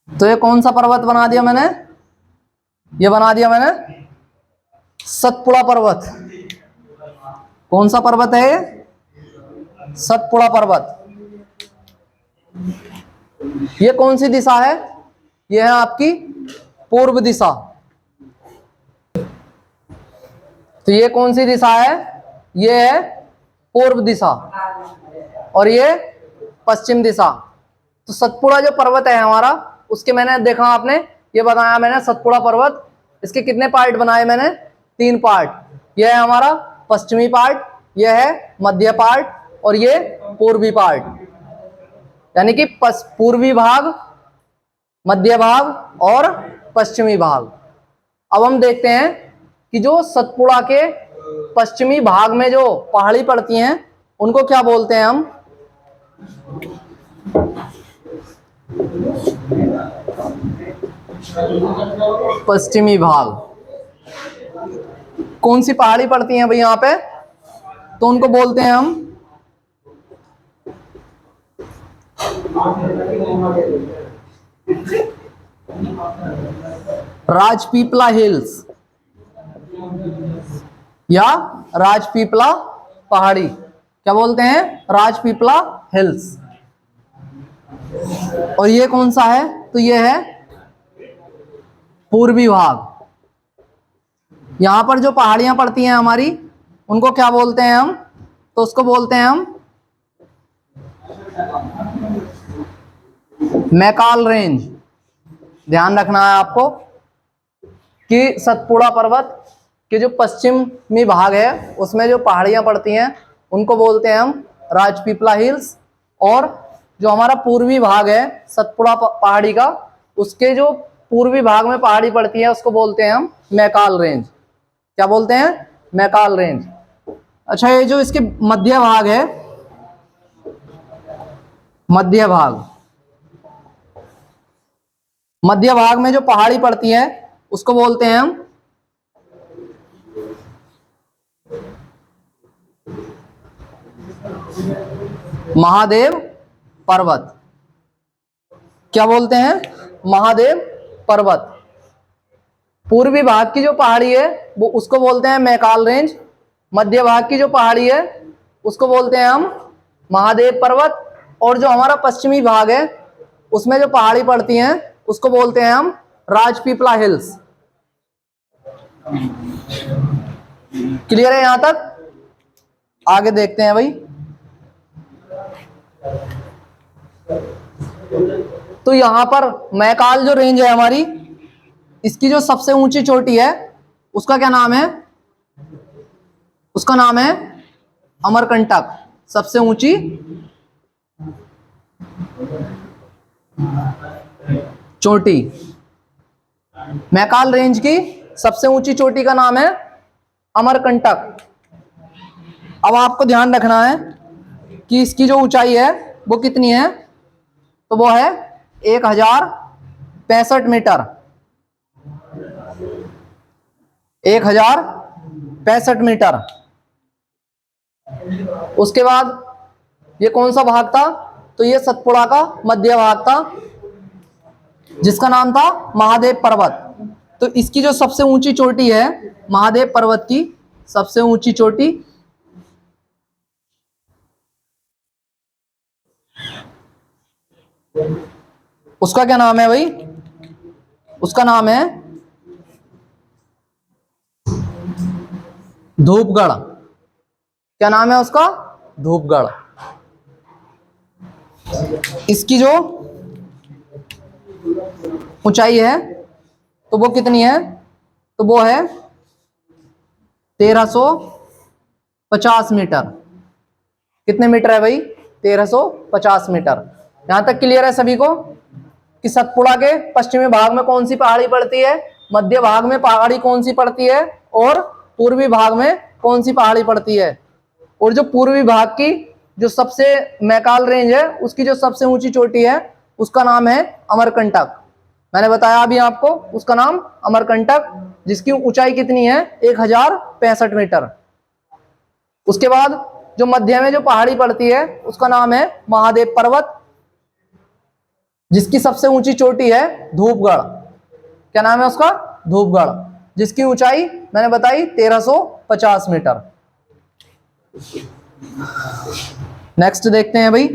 तो ये कौन सा पर्वत बना दिया मैंने? ये बना दिया मैंने सतपुड़ा पर्वत। कौन सा पर्वत है ये? सतपुड़ा पर्वत। ये कौन सी दिशा है? ये है आपकी पूर्व दिशा। तो ये कौन सी दिशा है? ये है पूर्व दिशा और ये पश्चिम दिशा। तो सतपुड़ा जो पर्वत है हमारा, उसके मैंने देखा आपने ये बनाया मैंने सतपुड़ा पर्वत। इसके कितने पार्ट बनाए मैंने? 3 पार्ट। यह है हमारा पश्चिमी पार्ट, यह है मध्य पार्ट और ये पूर्वी पार्ट। यानी कि पूर्वी भाग, मध्य भाग और पश्चिमी भाग। अब हम देखते हैं कि जो सतपुड़ा के पश्चिमी भाग में जो पहाड़ी पड़ती हैं उनको क्या बोलते हैं हम? पश्चिमी भाग। कौन सी पहाड़ी पड़ती हैं भाई यहाँ पे? तो उनको बोलते हैं हम राजपीपला हिल्स या राजपीपला पहाड़ी। क्या बोलते हैं? राजपीपला हिल्स। और ये कौन सा है? तो ये है पूर्वी भाग। यहां पर जो पहाड़ियां पड़ती हैं हमारी उनको क्या बोलते हैं हम? तो उसको बोलते हैं हम मैकाल रेंज। ध्यान रखना है आपको कि सतपुड़ा पर्वत के जो पश्चिमी भाग है उसमें जो पहाड़ियां पड़ती हैं उनको बोलते हैं हम राजपीपला हिल्स, और जो हमारा पूर्वी भाग है सतपुड़ा पहाड़ी का, उसके जो पूर्वी भाग में पहाड़ी पड़ती है उसको बोलते हैं हम मैकाल रेंज। क्या बोलते हैं? मैकाल रेंज। अच्छा, ये जो इसके मध्य भाग है, मध्य भाग, मध्य भाग में जो पहाड़ी पड़ती है उसको बोलते हैं हम महादेव पर्वत। क्या बोलते हैं? महादेव पर्वत। पूर्वी भाग की जो पहाड़ी है वो उसको बोलते हैं मैकाल रेंज। मध्य भाग की जो पहाड़ी है उसको बोलते हैं हम महादेव पर्वत, और जो हमारा पश्चिमी भाग है उसमें जो पहाड़ी पड़ती हैं उसको बोलते हैं हम राजपीपला हिल्स। क्लियर है यहां तक? आगे देखते हैं भाई। तो यहां पर मैकाल जो रेंज है हमारी, इसकी जो सबसे ऊंची चोटी है उसका क्या नाम है? उसका नाम है अमरकंटक। सबसे ऊंची चोटी, मैकाल रेंज की सबसे ऊंची चोटी का नाम है अमरकंटक। अब आपको ध्यान रखना है कि इसकी जो ऊंचाई है वो कितनी है? तो वो है 1065 मीटर। 1065 मीटर। उसके बाद ये कौन सा भाग था? तो ये सतपुड़ा का मध्य भाग था जिसका नाम था महादेव पर्वत। तो इसकी जो सबसे ऊंची चोटी है महादेव पर्वत की सबसे ऊंची चोटी, उसका क्या नाम है भाई? उसका नाम है धूपगढ़। क्या नाम है उसका? धूपगढ़। इसकी जो ऊंचाई है तो वो कितनी है? तो वो है 1350 मीटर। कितने मीटर है भाई? 1350 मीटर। यहां तक क्लियर है सभी को कि सतपुड़ा के पश्चिमी भाग में कौन सी पहाड़ी पड़ती है, मध्य भाग में पहाड़ी कौन सी पड़ती है और पूर्वी भाग में कौन सी पहाड़ी पड़ती है। और जो पूर्वी भाग की जो सबसे मैकाल रेंज है उसकी जो सबसे ऊंची चोटी है उसका नाम है अमरकंटक। मैंने बताया अभी आपको उसका नाम अमरकंटक, जिसकी ऊंचाई कितनी है 1065 मीटर। उसके बाद जो मध्य में जो पहाड़ी पड़ती है उसका नाम है महादेव पर्वत, जिसकी सबसे ऊंची चोटी है धूपगढ़। क्या नाम है उसका? धूपगढ़, जिसकी ऊंचाई मैंने बताई 1350 मीटर। नेक्स्ट देखते हैं भाई।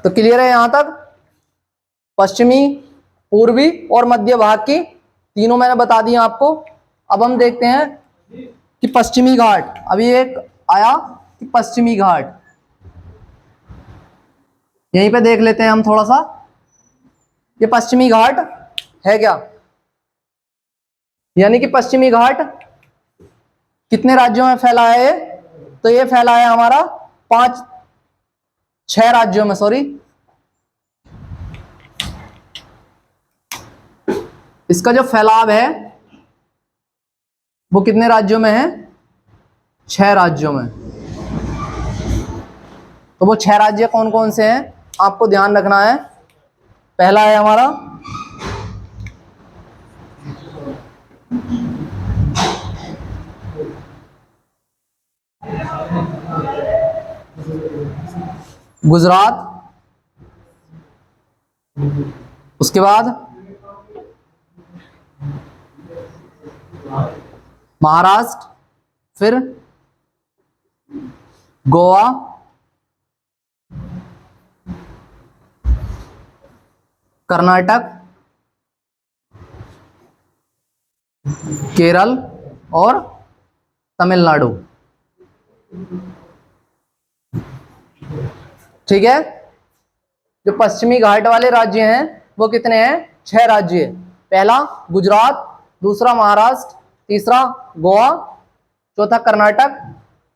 तो क्लियर है यहां तक? पश्चिमी, पूर्वी और मध्य भाग की तीनों मैंने बता दी आपको। अब हम देखते हैं कि पश्चिमी घाट, अभी एक आया कि पश्चिमी घाट, यहीं पे देख लेते हैं हम थोड़ा सा। ये पश्चिमी घाट है क्या, यानी कि पश्चिमी घाट कितने राज्यों में फैला है ये? तो ये फैला है हमारा 6 राज्यों में, सॉरी। इसका जो फैलाव है वो कितने राज्यों में है? 6 राज्यों में। तो वो 6 राज्य कौन कौन से हैं आपको ध्यान रखना है। पहला है हमारा गुजरात, उसके बाद महाराष्ट्र, फिर गोवा, कर्नाटक, केरल और तमिलनाडु। ठीक है, जो पश्चिमी घाट वाले राज्य हैं वो कितने हैं? 6 राज्य। पहला गुजरात, दूसरा महाराष्ट्र, तीसरा गोवा, चौथा कर्नाटक,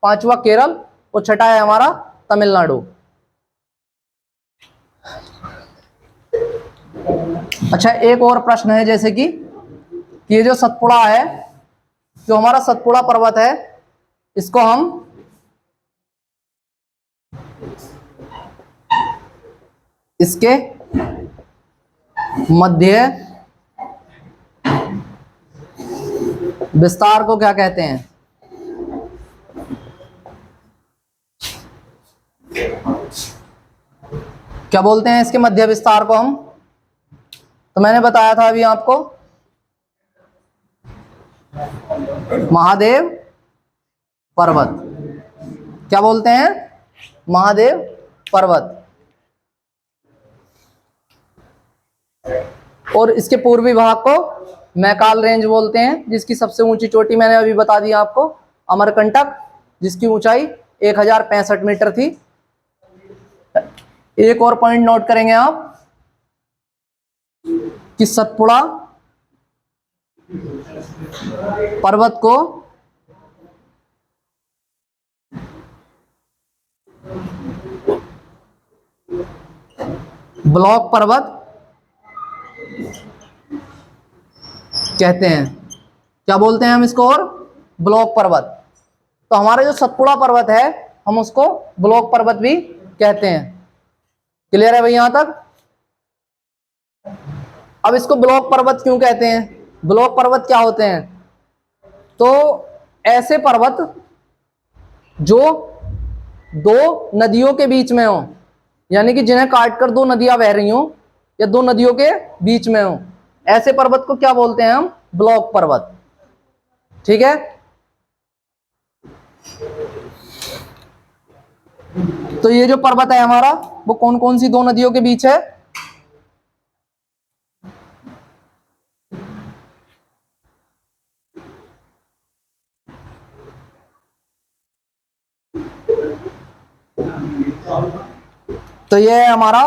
पांचवा केरल और छठा है हमारा तमिलनाडु। अच्छा, एक और प्रश्न है, जैसे कि ये जो सतपुड़ा है, जो हमारा सतपुड़ा पर्वत है, इसको हम इसके मध्य विस्तार को क्या कहते हैं? क्या बोलते हैं इसके मध्य विस्तार को हम? तो मैंने बताया था अभी आपको, महादेव पर्वत। क्या बोलते हैं? महादेव पर्वत। और इसके पूर्वी भाग को मैकाल रेंज बोलते हैं, जिसकी सबसे ऊंची चोटी मैंने अभी बता दी आपको अमरकंटक, जिसकी ऊंचाई 1065 मीटर थी। एक और पॉइंट नोट करेंगे आप कि सतपुड़ा पर्वत को ब्लॉक पर्वत कहते हैं। क्या बोलते हैं हम इसको? और ब्लॉक पर्वत। तो हमारा जो सतपुड़ा पर्वत है हम उसको ब्लॉक पर्वत भी कहते हैं। क्लियर है भाई यहां तक? अब इसको ब्लॉक पर्वत क्यों कहते हैं? ब्लॉक पर्वत क्या होते हैं? तो ऐसे पर्वत जो 2 नदियों के बीच में हो, यानी कि जिन्हें काटकर 2 नदियां बह रही हो या 2 नदियों के बीच में हो, ऐसे पर्वत को क्या बोलते हैं हम? ब्लॉक पर्वत। ठीक है, तो ये जो पर्वत है हमारा वो कौन कौन सी 2 नदियों के बीच है? तो ये है हमारा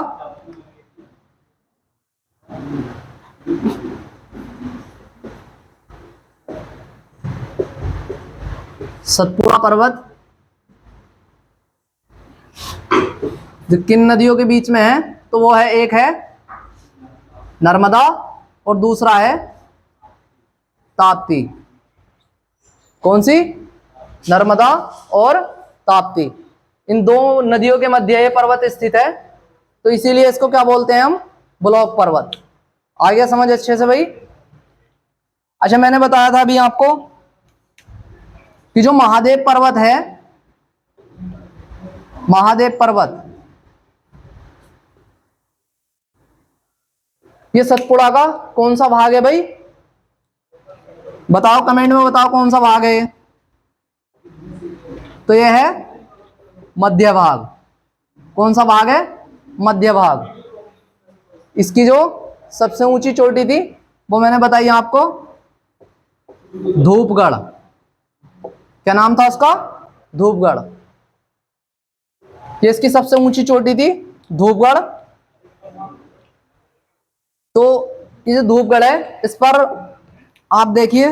सतपुड़ा पर्वत, जो किन नदियों के बीच में है, तो वो है, एक है नर्मदा और दूसरा है ताप्ती। कौन सी? नर्मदा और ताप्ती। इन दो नदियों के मध्य ये पर्वत स्थित है, तो इसीलिए इसको क्या बोलते हैं हम? ब्लॉक पर्वत। आ गया समझ अच्छे से भाई? अच्छा, मैंने बताया था अभी आपको कि जो महादेव पर्वत है, महादेव पर्वत, ये सतपुड़ा का कौन सा भाग है भाई? बताओ, कमेंट में बताओ कौन सा भाग है ये? तो ये है मध्य भाग। कौन सा भाग है? मध्य भाग। इसकी जो सबसे ऊंची चोटी थी वो मैंने बताई आपको, धूपगढ़। क्या नाम था उसका? धूपगढ़। ये इसकी सबसे ऊंची चोटी थी, धूपगढ़। तो ये जो धूपगढ़ है, इस पर आप देखिए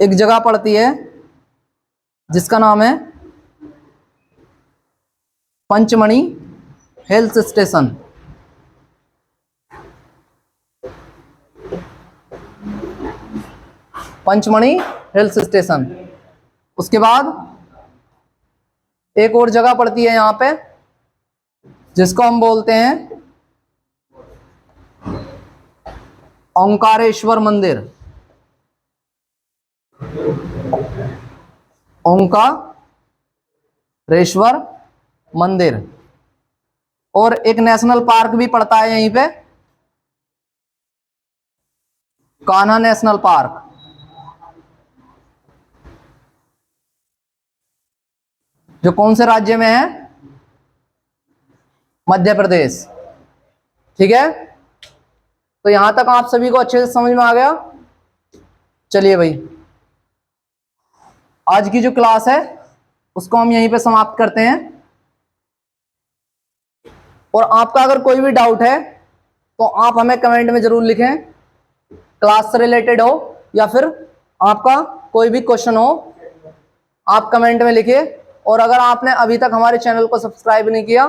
एक जगह पड़ती है जिसका नाम है Pachmarhi hills station. Pachmarhi hills station. उसके बाद एक और जगह पड़ती है यहां पे, जिसको हम बोलते हैं ओंकारेश्वर मंदिर। ओंकारेश्वर मंदिर। और एक नेशनल पार्क भी पड़ता है यहीं पे, कान्हा नेशनल पार्क। जो कौन से राज्य में है? मध्य प्रदेश। ठीक है, तो यहां तक आप सभी को अच्छे से समझ में आ गया? चलिए भाई, आज की जो क्लास है उसको हम यहीं पे समाप्त करते हैं। और आपका अगर कोई भी डाउट है तो आप हमें कमेंट में जरूर लिखें, क्लास से रिलेटेड हो या फिर आपका कोई भी क्वेश्चन हो, आप कमेंट में लिखिए। और अगर आपने अभी तक हमारे चैनल को सब्सक्राइब नहीं किया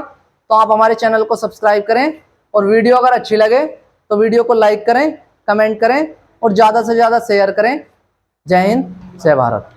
तो आप हमारे चैनल को सब्सक्राइब करें, और वीडियो अगर अच्छी लगे तो वीडियो को लाइक करें, कमेंट करें और ज़्यादा से ज़्यादा शेयर करें। जय हिंद, जय भारत।